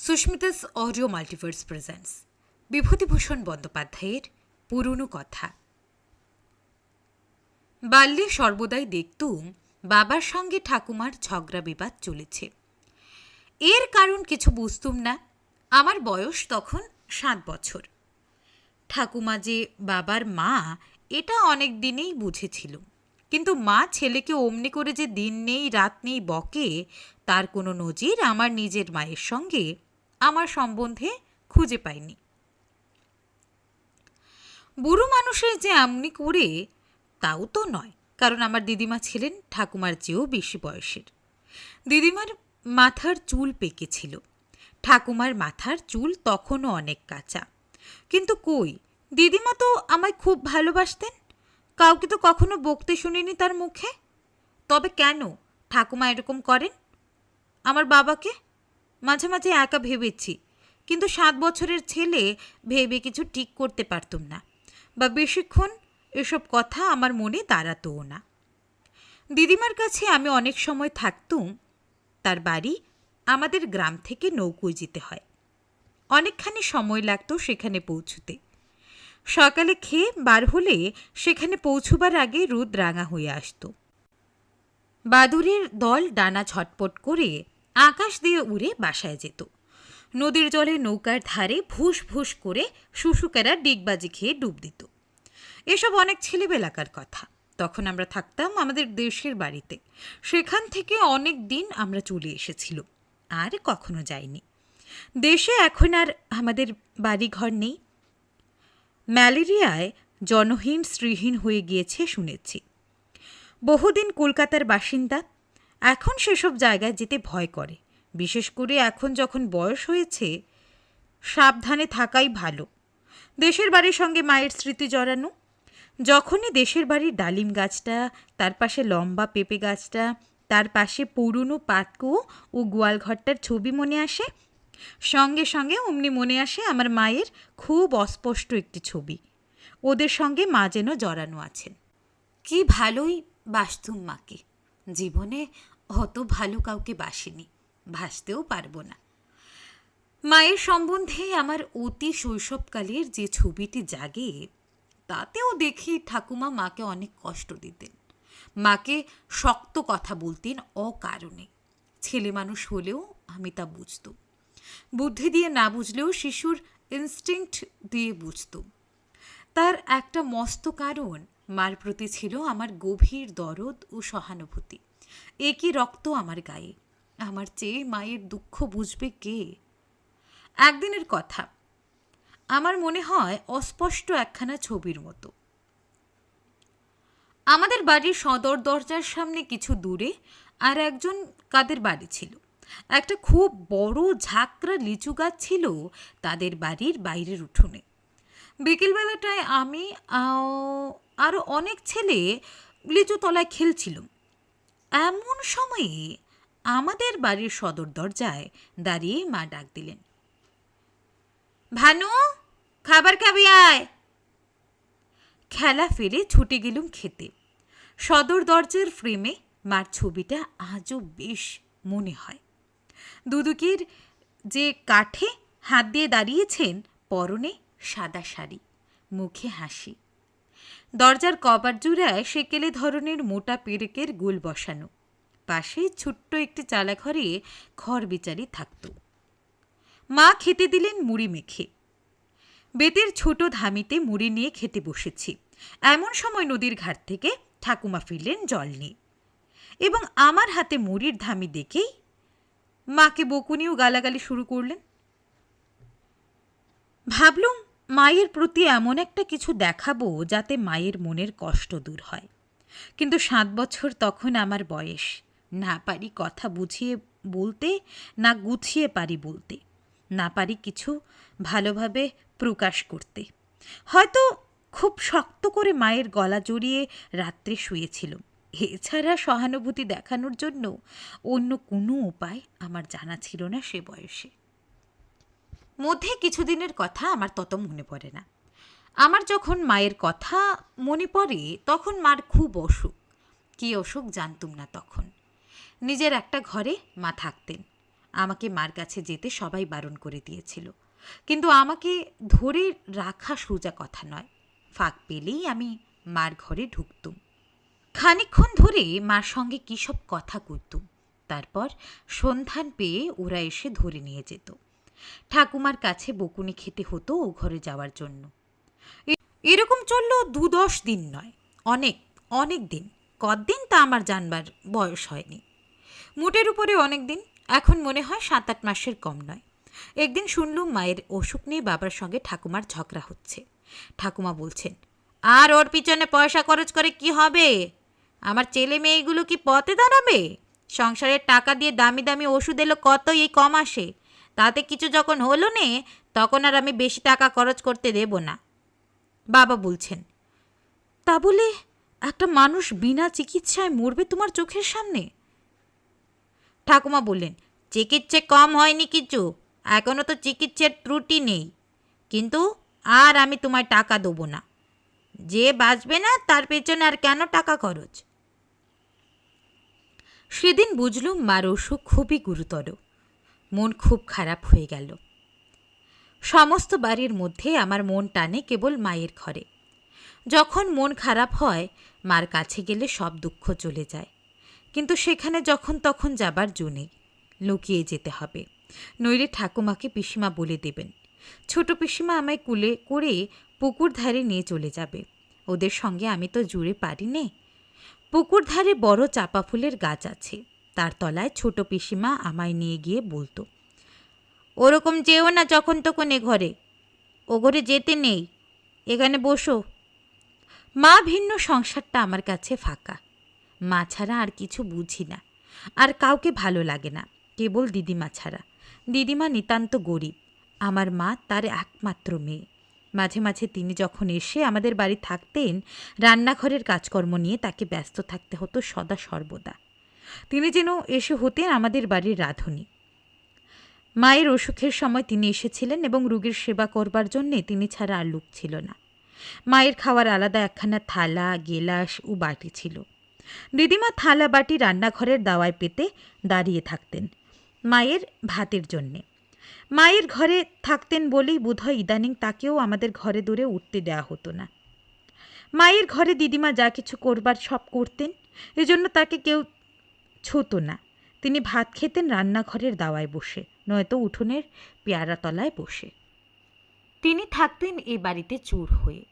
Susmita's audio multiverse presents Bibhutibhushan বন্দ্যোপাধ্যায়ের পুরনো কথা। বাল্যে সর্বদাই দেখতুম বাবার সঙ্গে ঠাকুমার ঝগড়া বিবাদ চলেছে। এর কারণ কিছু বুঝতুম না। আমার বয়স তখন 7 বছর। ঠাকুমা যে বাবার মা এটা অনেক দিনেই বুঝেছিল, কিন্তু মা ছেলেকে অমনি করে যে দিন নেই রাত নেই বকে তার কোনো নজির আমার নিজের মায়ের সঙ্গে আমার সম্বন্ধে খুঁজে পাইনি। বুড়ো মানুষের যে এমনি করে তাও তো নয়, কারণ আমার দিদিমা ছিলেন ঠাকুমার চেয়েও বেশি বয়সের। দিদিমার মাথার চুল পেকেছিল, ঠাকুমার মাথার চুল তখনও অনেক কাঁচা। কিন্তু কই, দিদিমা তো আমায় খুব ভালোবাসতেন, কাউকে তো কখনো বকতে শুনিনি তার মুখে। তবে কেন ঠাকুমা এরকম করেন আমার বাবাকে মাঝে মাঝে একা ভেবেছি, কিন্তু 7 বছরের ছেলে ভেবে কিছু ঠিক করতে পারতুম না, বা বেশিক্ষণ এসব কথা আমার মনে দাঁড়াতও না। দিদিমার কাছে আমি অনেক সময় থাকতুম। তার বাড়ি আমাদের গ্রাম থেকে নৌকোয় যেতে হয়, অনেকখানি সময় লাগতো সেখানে পৌঁছতে। সকালে খেয়ে বার হলে সেখানে পৌঁছবার আগে রোদ রাঙা হয়ে আসত। বাদুড়ের দল ডানা ঝটপট করে আকাশ দিয়ে উড়ে বাসায় যেত। নদীর জলে নৌকার ধারে ভুস ভুস করে শুশুকেরা ডিগবাজি খেয়ে ডুব দিত। এসব অনেক ছেলেবেলাকার কথা। তখন আমরা থাকতাম আমাদের দেশের বাড়িতে। সেখান থেকে অনেক দিন আমরা চলে এসেছিল, আর কখনো যাইনি। দেশে এখন আর আমাদের বাড়িঘর নেই। ম্যালেরিয়ায় জনহীন স্ত্রীহীন হয়ে গিয়েছে শুনেছি। বহুদিন কলকাতার বাসিন্দা, এখন সেসব জায়গায় যেতে ভয় করে। বিশেষ করে এখন যখন বয়স হয়েছে, সাবধানে থাকাই ভালো। দেশের বাড়ির সঙ্গে মায়ের স্মৃতি জড়ানো। যখনই দেশের বাড়ির ডালিম গাছটা, তার পাশে লম্বা পেঁপে গাছটা, তার পাশে পুরনো পাতকু ও গোয়ালঘরটার ছবি মনে আসে, সঙ্গে সঙ্গে অমনি মনে আসে আমার মায়ের খুব অস্পষ্ট একটি ছবি। ওদের সঙ্গে মা যেন জড়ানো আছেন। কি ভালোই বাসতুম মাকে। জীবনে অত ভালো কাউকে বাসিনি, ভাসতেও পারবো না। মায়ের সম্বন্ধে আমার অতি শৈশবকালের যে ছবিটি জাগে, তাতেও দেখি ঠাকুমা মাকে অনেক কষ্ট দিতেন। মাকে শক্ত কথা বলতেন অকারণে। ছেলে মানুষ হলেও আমি তা বুঝতুম। বুদ্ধি দিয়ে না বুঝলেও শিশুর ইনস্টিংক্ট দিয়ে বুঝতুম। তার একটা মস্ত কারণ মার প্রতি ছিল আমার গভীর দরদ ও সহানুভূতি। একই রক্ত আমার গায়ে, আমার চেয়ে মায়ের দুঃখ বুঝবে কে? একদিনের কথা, আমার মনে হয় অস্পষ্ট একখানা ছবির মতো। আমাদের বাড়ির সদর দরজার সামনে কিছু দূরে আর একজন কাদের বাড়ি ছিল। একটা খুব বড় ঝাঁকড়া লিচু গাছ ছিল তাদের বাড়ির বাইরের উঠোনে। বিকেলবেলাটায় আমি আরও অনেক ছেলে লিচু তলায় খেলছিলাম। এমন সময়ে আমাদের বাড়ির সদর দরজায় দাঁড়িয়ে মা ডাক দিলেন, ভানু, খাবার খাবি আয়। খেলা ফেলে ছুটে গেলুম খেতে। সদর দরজার ফ্রেমে মার ছবিটা আজও বেশ মনে হয়। দুদুকের যে কাঠে হাত দিয়ে দাঁড়িয়েছেন, পরনে সাদা শাড়ি, মুখে হাসি। দরজার কবার জোড়ায় সেকেলে ধরনের মোটা পেরেকের গোল বসানো। পাশে ছোট্ট একটি চালাঘরে খড় বিচারি থাকত। মা খেতে দিলেন মুড়ি মেখে। বেতের ছোট ধামিতে মুড়ি নিয়ে খেতে বসেছি। এমন সময় নদীর ঘাট থেকে ঠাকুমা ফিরলেন জল নিয়ে, এবং আমার হাতে মুড়ির ধামি দেখেই মাকে বকুনি ও গালাগালি শুরু করলেন। ভাবলুম মায়ের প্রতি এমন একটা কিছু দেখাবো যাতে মায়ের মনের কষ্ট দূর হয়। কিন্তু 7 বছর তখন আমার বয়স। না পারি কথা বুঝিয়ে বলতে, না গুছিয়ে পারি বলতে, না পারি কিছু ভালোভাবে প্রকাশ করতে। হয়তো খুব শক্ত করে মায়ের গলা জড়িয়ে রাত্রে শুয়েছিল। এছাড়া সহানুভূতি দেখানোর জন্য অন্য কোনো উপায় আমার জানা ছিল না সে বয়সে। মধ্যে কিছুদিনের কথা আমার তত মনে পড়ে না। আমার যখন মায়ের কথা মনে পড়ে তখন মার খুব অসুখ। কী অসুখ জানতুম না তখন। নিজের একটা ঘরে মা থাকতেন, আমাকে মার কাছে যেতে সবাই বারণ করে দিয়েছিল, কিন্তু আমাকে ধরে রাখা সোজা কথা নয়। ফাঁক পেলেই আমি মার ঘরে ঢুকতুম। খানিকক্ষণ ধরে মার সঙ্গে কী সব কথা কইতুম। তারপর সন্ধান পেয়ে ওরা এসে ধরে নিয়ে যেত। ঠাকুমার কাছে বকুনি খেতে হতো ও ঘরে যাওয়ার জন্য। এরকম চলল 2-10 দিন নয়, অনেক অনেক দিন। কতদিন তা আমার জানবার বয়স হয়নি। মোটের উপরে অনেক দিন। এখন মনে হয় 7-8 মাসের কম নয়। একদিন শুনলুম মায়ের অসুখ নিয়ে বাবার সঙ্গে ঠাকুমার ঝগড়া হচ্ছে। ঠাকুমা বলছেন, আর ওর পিছনে পয়সা খরচ করে কি হবে? আমার ছেলে মেয়েগুলো কি পথে দাঁড়াবে? সংসারের টাকা দিয়ে দামি দামি ওষুধ এলো কতই এই কম আসে। তাতে কিছু যখন হলো নে, তখন আর আমি বেশি টাকা খরচ করতে দেব না। বাবা বলছেন, তা বলে একটা মানুষ বিনা চিকিৎসায় মরবে তোমার চোখের সামনে? ঠাকুমা বললেন, চিকিৎসা কম হয়নি কিছু, এখনও তো চিকিৎসার ত্রুটি নেই, কিন্তু আর আমি তোমায় টাকা দেবো না। যে বাঁচবে না তার পেছনে আর কেন টাকা খরচ? সেদিন বুঝলুম মার অসুখ খুবই গুরুতর। মন খুব খারাপ হয়ে গেল। সমস্ত বাড়ির মধ্যে আমার মন টানে কেবল মায়ের ঘরে। যখন মন খারাপ হয় মার কাছে গেলে সব দুঃখ চলে যায়, কিন্তু সেখানে যখন তখন যাবার জো নেই, লুকিয়ে যেতে হবে, নইলে ঠাকুমাকে পিসিমা বলে দেবেন। ছোট পিসিমা আমায় কুলে করে পুকুর ধারে নিয়ে চলে যাবে। ওদের সঙ্গে আমি তো জুড়ে পারি নে। পুকুর ধারে বড় চাপা ফুলের গাছ আছে, তার তলায় ছোট পিসিমা আমায় নিয়ে গিয়ে বলতো, ওরকম যেও না যখন তখন এ ঘরে, ও ঘরে যেতে নেই, এখানে বসো। মা ভিন্ন সংসারটা আমার কাছে ফাঁকা। মা ছাড়া আর কিছু বুঝি না, আর কাউকে ভালো লাগে না, কেবল দিদিমা ছাড়া। দিদিমা নিতান্ত গরিব, আমার মা তার একমাত্র মেয়ে। মাঝে মাঝে তিনি যখন এসে আমাদের বাড়ি থাকতেন, রান্নাঘরের কাজকর্ম নিয়ে তাকে ব্যস্ত থাকতে হতো সদা সর্বদা। তিনি যেন এসে হতেন আমাদের বাড়ির রাঁধুনি। মায়ের অসুখের সময় তিনি এসেছিলেন এবং রোগীর সেবা করবার জন্যে তিনি ছাড়া আর লোক ছিল না। মায়ের খাওয়ার আলাদা একখানা থালা, গেলাস ও বাটি ছিল। দিদিমা থালা বাটি রান্নাঘরের দাওয়ায় পেতে দাঁড়িয়ে থাকতেন মায়ের ভাতের জন্যে। মায়ের ঘরে থাকতেন বলেই বোধহয় ইদানিং তাকেও আমাদের ঘরে দূরে উঠতে দেওয়া হতো না। মায়ের ঘরে দিদিমা যা কিছু করবার সব করতেন, এজন্য তাকে কেউ ছুতো না। তিনি ভাত খেতেন রান্নাঘরের দাওয়ায় বসে, নয়তো উঠোনের পেয়ারা তলায় বসে। তিনি থাকতেন এ বাড়িতে চোর হয়ে।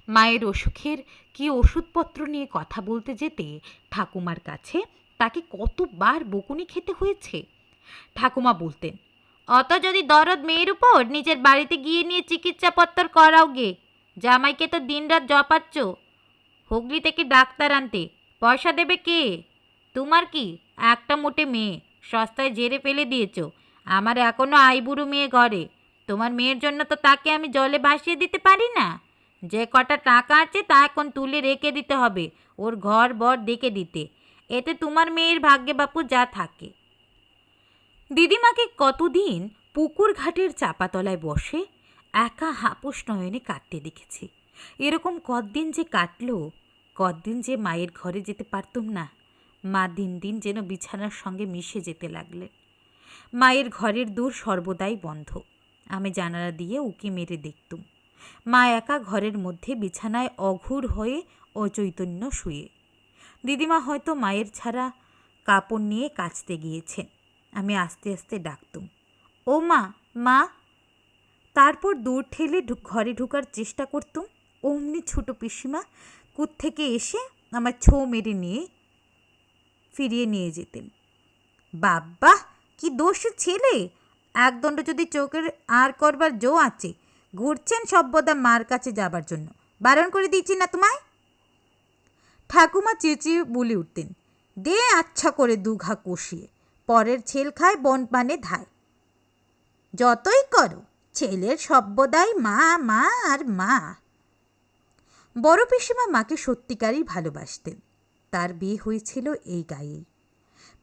মায়ের অসুখের কি ওষুধপত্র নিয়ে কথা বলতে যেতে ঠাকুমার কাছে তাকে কতবার বকুনি খেতে হয়েছে। ঠাকুমা বলতেন, অত যদি দরদ মেয়ের উপর, নিজের বাড়িতে গিয়ে নিয়ে চিকিৎসাপত্র করাও গে। জামাইকে তো দিনরাত জপাচ্ছ, হুগলি থেকে ডাক্তার আনতে পয়সা দেবে কে? তোমার কি একটা মোটে মেয়ে, সস্তায় জেরে ফেলে দিয়েছ। আমার এখনও আইবুড়ো মেয়ে ঘরে। তোমার মেয়ের জন্য তো তাকে আমি জলে ভাসিয়ে দিতে পারি না। যে কটা টাকা আছে তা এখন তুলে রেখে দিতে হবে, ওর ঘর বর দেখে দিতে। এতে তোমার মেয়ের ভাগ্যে বাপু যা থাকে। দিদিমাকে কতদিন পুকুর ঘাটের চাপাতলায় বসে একা হাপুস নয়নে কাঁদতে দেখেছি। এরকম কতদিন যে কাটলো, কতদিন যে মায়ের ঘরে যেতে পারতুম না। মা দিন দিন যেন বিছানার সঙ্গে মিশে যেতে লাগলেন। মায়ের ঘরের দূর সর্বদাই বন্ধ। আমি জানালা দিয়ে উকি মেরে দেখতুম মা একা ঘরের মধ্যে বিছানায় অঘুর হয়ে অচৈতন্য শুয়ে। দিদিমা হয়তো মায়ের ছাড়া কাপড় নিয়ে কাচতে গিয়েছেন। আমি আস্তে আস্তে ডাকতুম, ও মা, মা। তারপর দৌড় ঠেলে ঘরে ঢোকার চেষ্টা করতুম। অমনি ছোট পিসিমা কুত থেকে এসে আমার ছো মেরে নিয়ে ফিরিয়ে নিয়ে যেতেন। বাবা, কি দোষ ছেলে! একদণ্ড যদি চোখের আর করবার জো আছে, ঘুরছেন সভ্যতা মার কাছে যাবার জন্য। বারণ করে দিচ্ছি না তোমায়। ঠাকুমা চেঁচিয়ে বলে উঠতেন, দে আচ্ছা করে দুঘা কষিয়ে, পরের ছেল খায় বন পানে ধায়। যতই করো, ছেলের সভ্যদাই মা, মা আর মা। বড় পিসিমা মাকে সত্যিকারই ভালোবাসতেন। তার বিয়ে হয়েছিল এই গায়েই।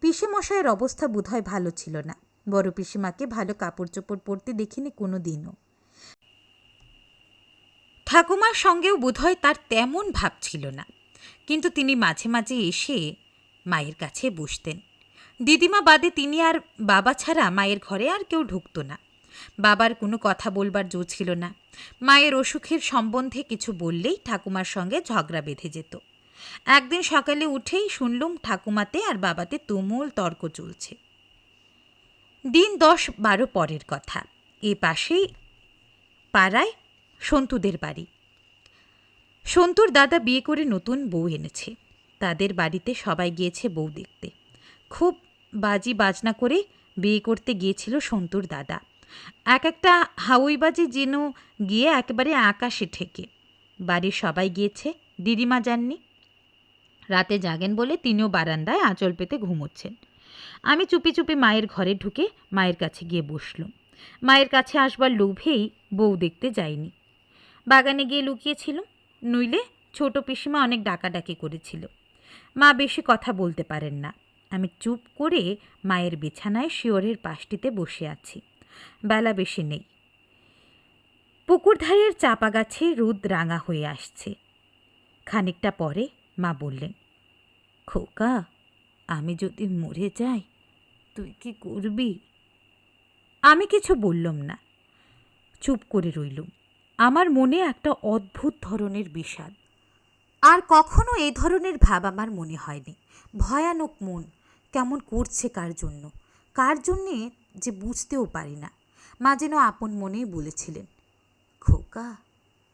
পিসেমশাইয়ের অবস্থা বোধহয় ভালো ছিল না। বড় পিসিমাকে ভালো কাপড় চোপড় পরতে দেখিনি কোনো দিনও। ঠাকুমার সঙ্গেও বোধহয় তার তেমন ভাব ছিল না, কিন্তু তিনি মাঝে মাঝে এসে মায়ের কাছে বসতেন। দিদিমা বাদে তিনি আর বাবা ছাড়া মায়ের ঘরে আর কেউ ঢুকত না। বাবার কোনো কথা বলবার জো ছিল না। মায়ের অসুখের সম্বন্ধে কিছু বললেই ঠাকুমার সঙ্গে ঝগড়া বেঁধে যেত। একদিন সকালে উঠেই শুনলুম ঠাকুমাতে আর বাবাতে তুমুল তর্ক চলছে। দিন 10-12 পরের কথা। এ পাশেই পাড়ায় সন্তুদের বাড়ি। সন্তুর দাদা বিয়ে করে নতুন বউ এনেছে। তাদের বাড়িতে সবাই গিয়েছে বউ দেখতে। খুব বাজি বাজনা করে বিয়ে করতে গিয়েছিল সন্তুর দাদা। একটা হাউইবাজি যেন গিয়ে একেবারে আকাশে ঠেকে। বাড়ির সবাই গিয়েছে, দিদিমা যাননি। রাতে জাগেন বলে তিনিও বারান্দায় আঁচল পেতে ঘুমোচ্ছেন। আমি চুপি চুপি মায়ের ঘরে ঢুকে মায়ের কাছে গিয়ে বসলুম। মায়ের কাছে আসবার লোভেই বউ দেখতে যাইনি, বাগানে গিয়ে লুকিয়েছিলুম। নইলে ছোট পিসিমা অনেক ডাকাডাকি করেছিল। মা বেশি কথা বলতে পারেন না। আমি চুপ করে মায়ের বিছানায় শিয়রের পাশটিতে বসে আছি। বেলা বেশি নেই। পুকুর ধারের চাপা গাছে রোদ রাঙা হয়ে আসছে। খানিকটা পরে মা বললেন, খোকা, আমি যদি মরে যাই তুই কি করবি? আমি কিছু বললাম না, চুপ করে রইলুম। আমার মনে একটা অদ্ভুত ধরনের বিষাদ। আর কখনো এই ধরনের ভাব আমার মনে হয়নি। ভয়ানক মন কেমন করছে কার জন্যে যে বুঝতেও পারি না। মা যেন আপন মনেই বলেছিলেন, খোকা,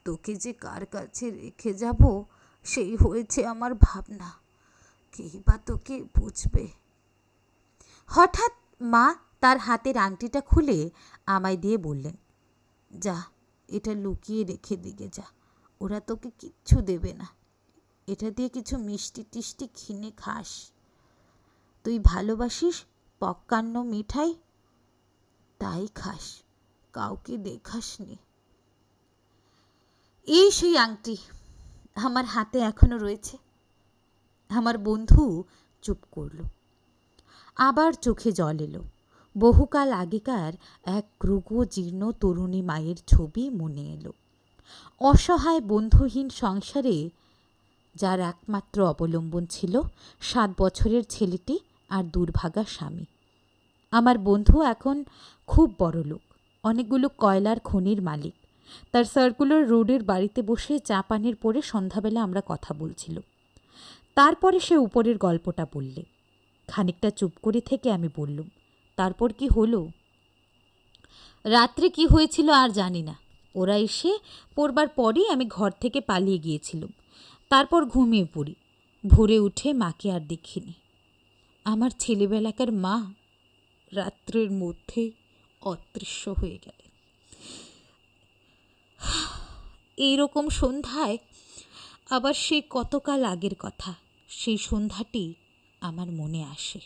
তোকে যে কার কাছে রেখে যাব সেই হয়েছে আমার ভাবনা। কেই বা তোকে বুঝবে। হঠাৎ মা তার হাতের আংটিটা খুলে আমায় দিয়ে বললেন, যা, এটা লুকিয়ে রেখে দিকে যা, ওরা তোকে কিচ্ছু দেবে না। এটা দিয়ে কিছু মিষ্টি টিষ্টি কিনে খাস। তুই ভালোবাসিস পক্কান্ন মিঠাই, তাই খাস, কাউকে দেখাসনি। এই সেই আংটি আমার হাতে এখনো রয়েছে। আমার বন্ধু চুপ করল। আবার চোখে জল এলো। বহুকাল আগেকার এক ক্রুগো জীর্ণ তরুণী মায়ের ছবি মনে এলো। অসহায় বন্ধুহীন সংসারে যার একমাত্র অবলম্বন ছিল 7 বছরের ছেলেটি আর দুর্ভাগা স্বামী। আমার বন্ধু এখন খুব বড় লোক, অনেকগুলো কয়লার খনির মালিক। তার সার্কুলার রোডের বাড়িতে বসে চা পানের পরে সন্ধ্যাবেলা আমরা কথা বলছিল। তারপরে সে উপরের গল্পটা বললে। খানিকটা চুপ করে থেকে আমি বললুম, তারপর কি হলো? রাত্রে কি হয়েছিল আর জানি না। ওরা এসে পড়বার পরই আমি ঘর থেকে পালিয়ে গিয়েছিলাম। তারপর ঘুমিয়ে পড়ি। ভোরে উঠে মাকে আর দেখিনি। আমার ছেলেবেলাকার মা রাত্রের মধ্যে অদৃশ্য হয়ে গেলেন। এইরকম সন্ধ্যায় আবার সেই কতকাল আগের কথা, সেই সন্ধ্যাটি আমার মনে আসে।